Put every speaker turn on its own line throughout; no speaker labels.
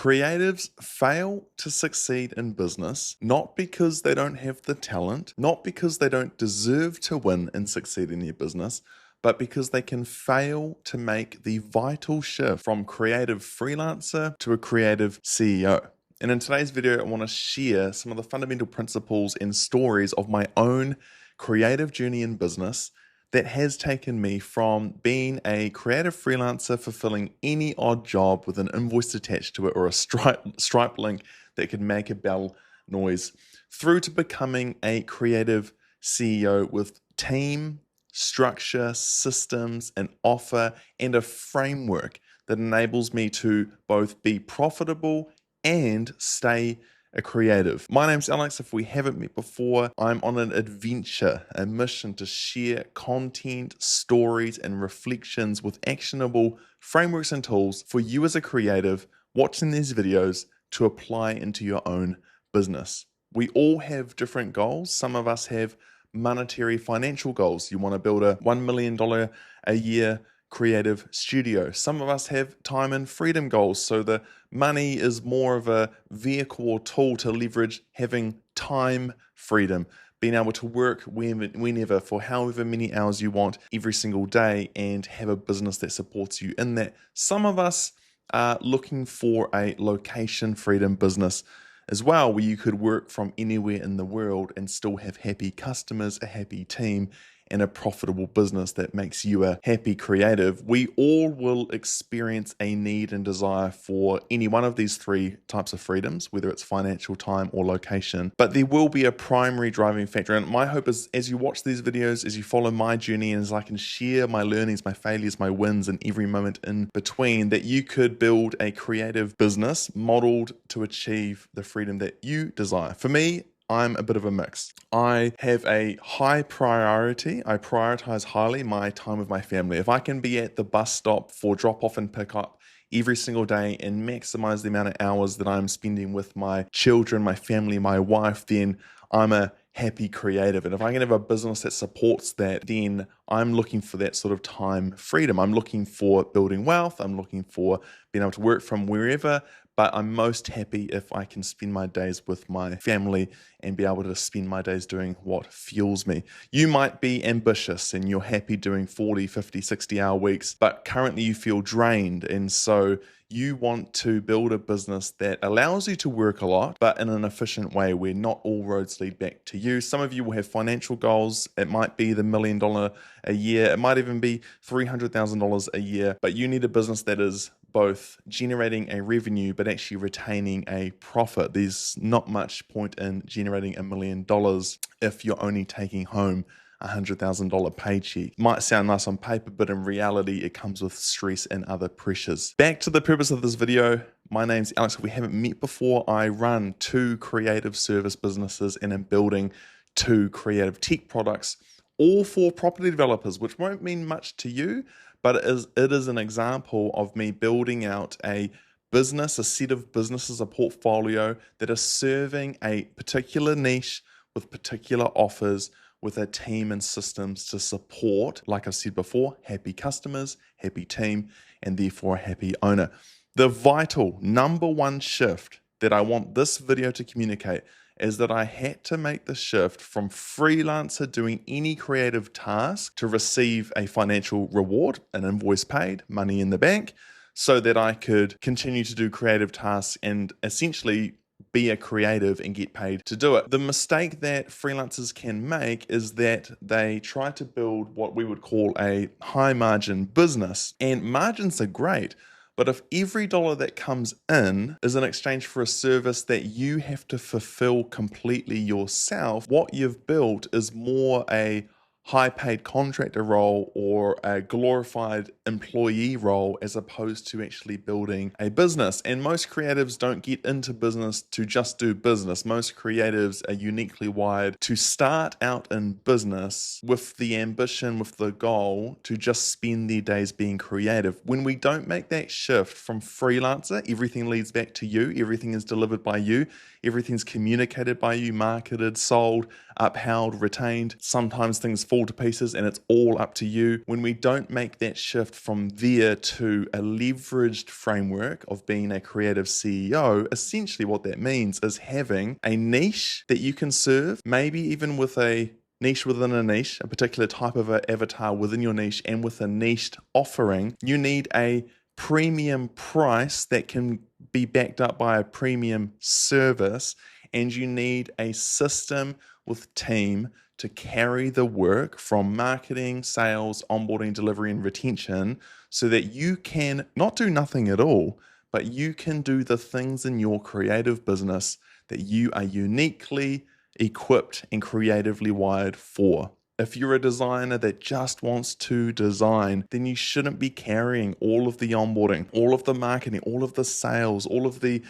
Creatives fail to succeed in business not because they don't have the talent, not because they don't deserve to win and succeed in their business, but because they can fail to make the vital shift from creative freelancer to a creative CEO. And in today's video, I want to share some of the fundamental principles and stories of my own creative journey in business that has taken me from being a creative freelancer fulfilling any odd job with an invoice attached to it or a stripe link that could make a bell noise through to becoming a creative CEO with team, structure, systems, an offer, and a framework that enables me to both be profitable and stay a creative. My name's Alex. If we haven't met before, I'm on an adventure, a mission to share content, stories, and reflections with actionable frameworks and tools for you as a creative watching these videos to apply into your own business. We all have different goals. Some of us have monetary financial goals. You want to build a $1 million a year creative studio. Some of us have time and freedom goals. So the money is more of a vehicle or tool to leverage having time freedom, being able to work whenever for however many hours you want every single day and have a business that supports you in that. Some of us are looking for a location freedom business as well, where you could work from anywhere in the world and still have happy customers, a happy team, and a profitable business that makes you a happy creative. We all will experience a need and desire for any one of these three types of freedoms, whether it's financial, time, or location. But there will be a primary driving factor. And my hope is as you watch these videos, as you follow my journey, and as I can share my learnings, my failures, my wins, and every moment in between, that you could build a creative business modeled to achieve the freedom that you desire. For me, I'm a bit of a mix. I have a high priority. I prioritize highly my time with my family. If I can be at the bus stop for drop off and pick up every single day and maximize the amount of hours that I'm spending with my children, my family, my wife, then I'm a happy creative. And if I can have a business that supports that, then I'm looking for that sort of time freedom. I'm looking for building wealth. I'm looking for being able to work from wherever, but I'm most happy if I can spend my days with my family and be able to spend my days doing what fuels me. You might be ambitious and you're happy doing 40, 50, 60-hour weeks, but currently you feel drained. And so you want to build a business that allows you to work a lot, but in an efficient way where not all roads lead back to you. Some of you will have financial goals. It might be the $1 million a year. It might even be $300,000 a year, but you need a business that is both generating a revenue but actually retaining a profit. There's not much point in generating $1 million if you're only taking home $100,000 paycheck. Might sound nice on paper, but in reality, it comes with stress and other pressures. Back to the purpose of this video. My name's Alex. If we haven't met before, I run 2 creative service businesses and am building 2 creative tech products, all for property developers, which won't mean much to you, but it is an example of me building out a business, a set of businesses, a portfolio that are serving a particular niche with particular offers, with a team and systems to support, like I've said before, happy customers, happy team, and therefore a happy owner. The vital number one shift that I want this video to communicate is that I had to make the shift from freelancer doing any creative task to receive a financial reward, an invoice paid, money in the bank, so that I could continue to do creative tasks and essentially be a creative and get paid to do it. The mistake that freelancers can make is that they try to build what we would call a high margin business, and margins are great. But if every dollar that comes in is in exchange for a service that you have to fulfill completely yourself, what you've built is more a high-paid contractor role or a glorified employee role as opposed to actually building a business. And most creatives don't get into business to just do business. Most creatives are uniquely wired to start out in business with the ambition, with the goal to just spend their days being creative. When we don't make that shift from freelancer, everything leads back to you, everything is delivered by you, everything's communicated by you, marketed, sold, upheld, retained. Sometimes things fall fall to pieces and it's all up to you. When we don't make that shift from there to a leveraged framework of being a creative CEO, essentially what that means is having a niche that you can serve, maybe even with a niche within a niche, a particular type of avatar within your niche, and with a niched offering. You need a premium price that can be backed up by a premium service, and you need a system with team to carry the work from marketing, sales, onboarding, delivery, and retention so that you can not do nothing at all, but you can do the things in your creative business that you are uniquely equipped and creatively wired for. If you're a designer that just wants to design, then you shouldn't be carrying all of the onboarding, all of the marketing, all of the sales, all of the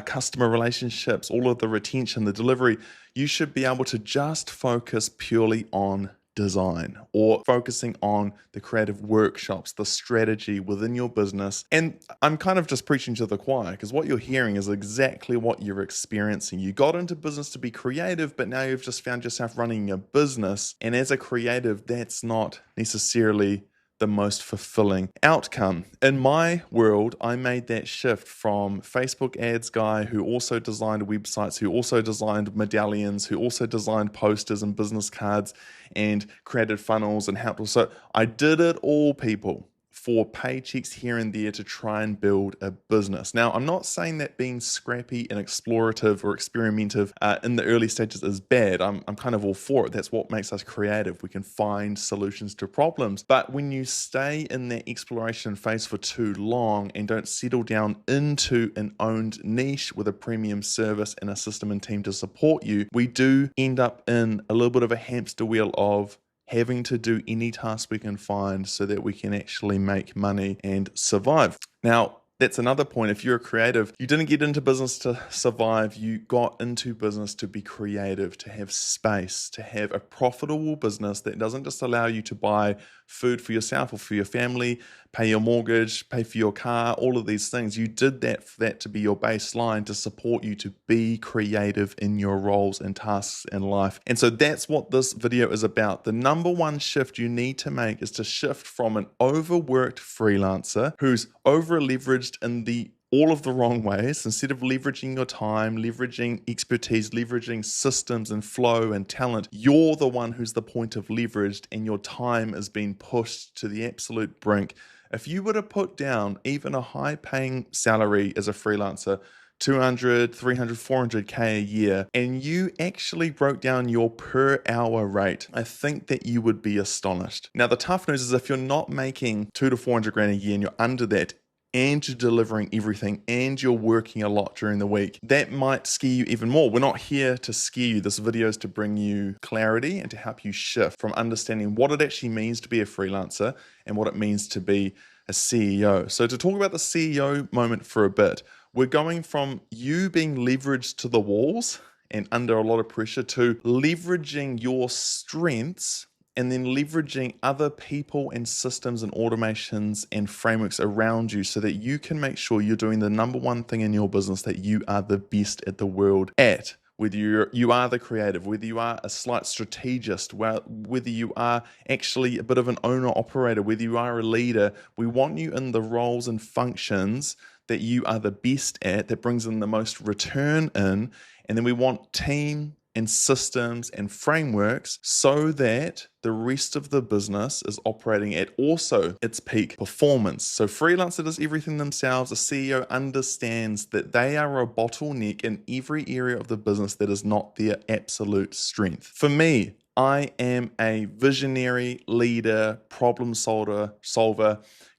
customer relationships, all of the retention, the delivery. You should be able to just focus purely on design, or focusing on the creative workshops, the strategy within your business. And I'm kind of just preaching to the choir, because what you're hearing is exactly what you're experiencing. You got into business to be creative, but now you've just found yourself running a business. And as a creative, that's not necessarily the most fulfilling outcome. In my world, I made that shift from Facebook ads guy who also designed websites, who also designed medallions, who also designed posters and business cards and created funnels and helped. So I did it all, people, for paychecks here and there to try and build a business. Now, I'm not saying that being scrappy and explorative or experimentative in the early stages is bad. I'm kind of all for it. That's what makes us creative. We can find solutions to problems. But when you stay in that exploration phase for too long and don't settle down into an owned niche with a premium service and a system and team to support you, we do end up in a little bit of a hamster wheel of having to do any task we can find so that we can actually make money and survive. Now, that's another point. If you're a creative, you didn't get into business to survive. You got into business to be creative, to have space, to have a profitable business that doesn't just allow you to buy food for yourself or for your family, pay your mortgage, pay for your car, all of these things. You did that for that to be your baseline to support you to be creative in your roles and tasks in life. And so that's what this video is about. The number one shift you need to make is to shift from an overworked freelancer who's over leveraged in all of the wrong ways. Instead of leveraging your time, leveraging expertise, leveraging systems and flow and talent, you're the one who's the point of leveraged, and your time is being pushed to the absolute brink. If you were to put down even a high-paying salary as a freelancer, 200, 300, 400K a year, and you actually broke down your per hour rate, I think that you would be astonished. Now, the tough news is if you're not making 200 to 400 grand a year and you're under that, and you're delivering everything, and you're working a lot during the week, that might scare you even more. We're not here to scare you. This video is to bring you clarity and to help you shift from understanding what it actually means to be a freelancer and what it means to be a CEO. So to talk about the CEO moment for a bit, we're going from you being leveraged to the walls and under a lot of pressure to leveraging your strengths and then leveraging other people and systems and automations and frameworks around you so that you can make sure you're doing the number one thing in your business that you are the best at the world at. Whether you are the creative, whether you are a slight strategist, whether you are actually a bit of an owner-operator, whether you are a leader, we want you in the roles and functions that you are the best at, that brings in the most return in, and then we want team and systems and frameworks so that the rest of the business is operating at also its peak performance. So freelancer does everything themselves. A CEO understands that they are a bottleneck in every area of the business that is not their absolute strength. For me, I am a visionary leader, problem solver,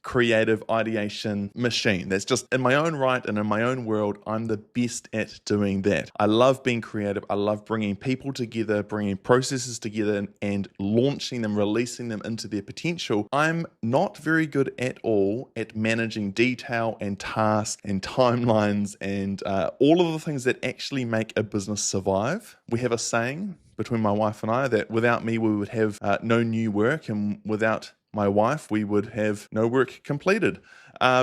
creative ideation machine. That's just in my own right and in my own world, I'm the best at doing that. I love being creative. I love bringing people together, bringing processes together and launching them, releasing them into their potential. I'm not very good at all at managing detail and tasks and timelines and all of the things that actually make a business survive. We have a saying between my wife and I that without me, we would have no new work, and without my wife, we would have no work completed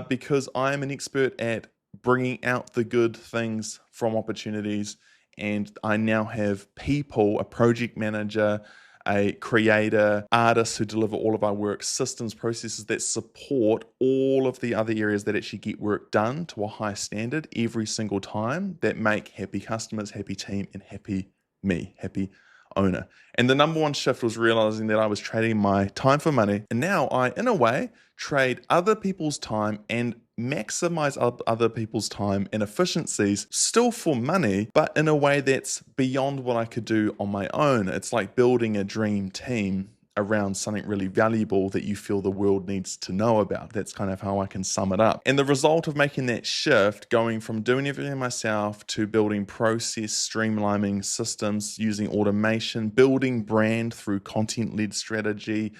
because I am an expert at bringing out the good things from opportunities. And I now have people, a project manager, a creator, artists who deliver all of our work, systems, processes that support all of the other areas that actually get work done to a high standard every single time, that make happy customers, happy team, and happy me, happy owner. And the number one shift was realizing that I was trading my time for money. And now I, in a way, trade other people's time and maximize other people's time and efficiencies still for money, but in a way that's beyond what I could do on my own. It's like building a dream team around something really valuable that you feel the world needs to know about. That's kind of how I can sum it up. And the result of making that shift, going from doing everything myself to building process, streamlining systems, using automation, building brand through content-led strategy,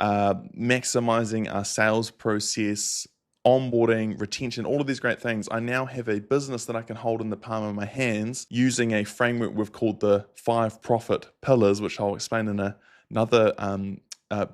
maximizing our sales process, onboarding, retention, all of these great things. I now have a business that I can hold in the palm of my hands using a framework we've called the 5 profit pillars, which I'll explain in another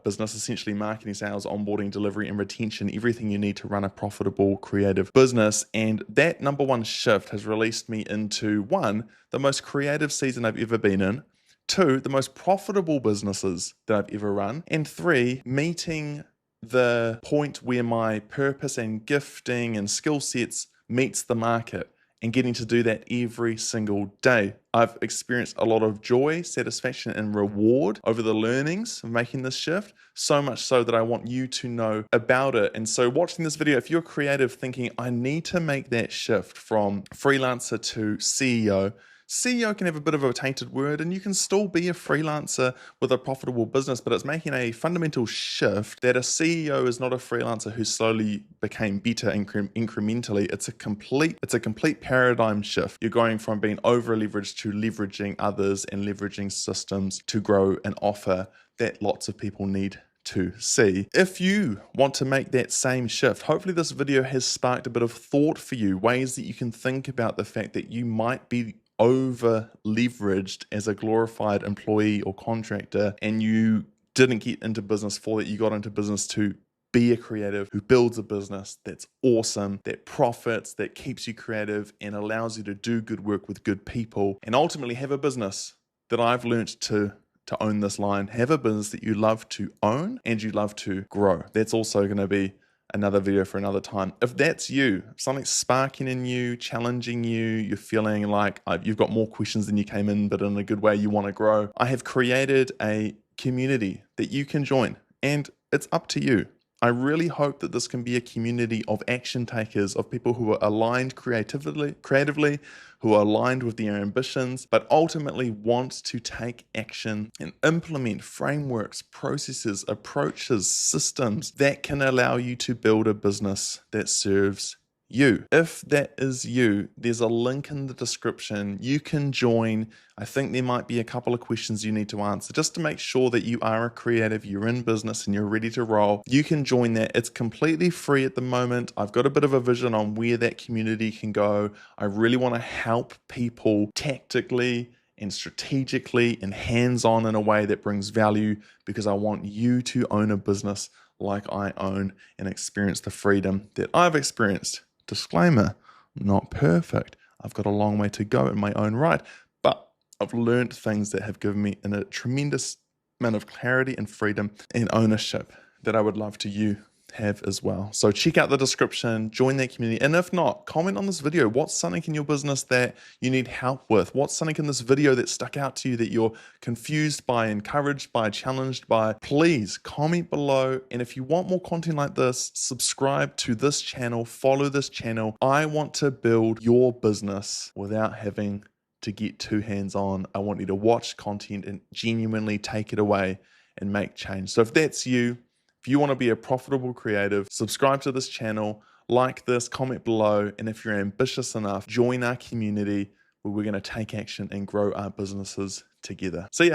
business, essentially marketing, sales, onboarding, delivery, and retention, everything you need to run a profitable creative business. And that number one shift has released me into 1, the most creative season I've ever been in, 2, the most profitable businesses that I've ever run, and 3, meeting the point where my purpose and gifting and skill sets meets the market, and getting to do that every single day. I've experienced a lot of joy, satisfaction, and reward over the learnings of making this shift, so much so that I want you to know about it. And so watching this video, if you're creative thinking, I need to make that shift from freelancer to CEO, CEO can have a bit of a tainted word, and you can still be a freelancer with a profitable business, but it's making a fundamental shift that a CEO is not a freelancer who slowly became better incrementally. It's a complete paradigm shift. You're going from being over leveraged to leveraging others and leveraging systems to grow an offer that lots of people need to see. If you want to make that same shift, hopefully this video has sparked a bit of thought for you, ways that you can think about the fact that you might be over leveraged as a glorified employee or contractor, and you didn't get into business for that. You got into business to be a creative who builds a business that's awesome, that profits, that keeps you creative and allows you to do good work with good people, and ultimately have a business that I've learned to own this line. Have a business that you love to own and you love to grow. That's also going to be another video for another time. If that's you, something's sparking in you, challenging you, you're feeling like you've got more questions than you came in, but in a good way, you want to grow, I have created a community that you can join, and it's up to you. I really hope that this can be a community of action takers, of people who are aligned creatively, who are aligned with their ambitions, but ultimately want to take action and implement frameworks, processes, approaches, systems that can allow you to build a business that serves you. If that is you, there's a link in the description. You can join. I think there might be a couple of questions you need to answer just to make sure that you are a creative, you're in business, and you're ready to roll. You can join that. It's completely free at the moment. I've got a bit of a vision on where that community can go. I really want to help people tactically and strategically and hands-on in a way that brings value, because I want you to own a business like I own and experience the freedom that I've experienced. Disclaimer, not perfect. I've got a long way to go in my own right, but I've learned things that have given me a tremendous amount of clarity and freedom and ownership that I would love to you have as well. So check out the description, join that community. And if not, comment on this video. What's something in your business that you need help with? What's something in this video that stuck out to you that you're confused by, encouraged by, challenged by? Please comment below. And if you want more content like this, subscribe to this channel, follow this channel. I want to build your business without having to get too hands-on. I want you to watch content and genuinely take it away and make change. So if that's you, if you want to be a profitable creative, subscribe to this channel, like this, comment below, and if you're ambitious enough, join our community where we're going to take action and grow our businesses together. See ya.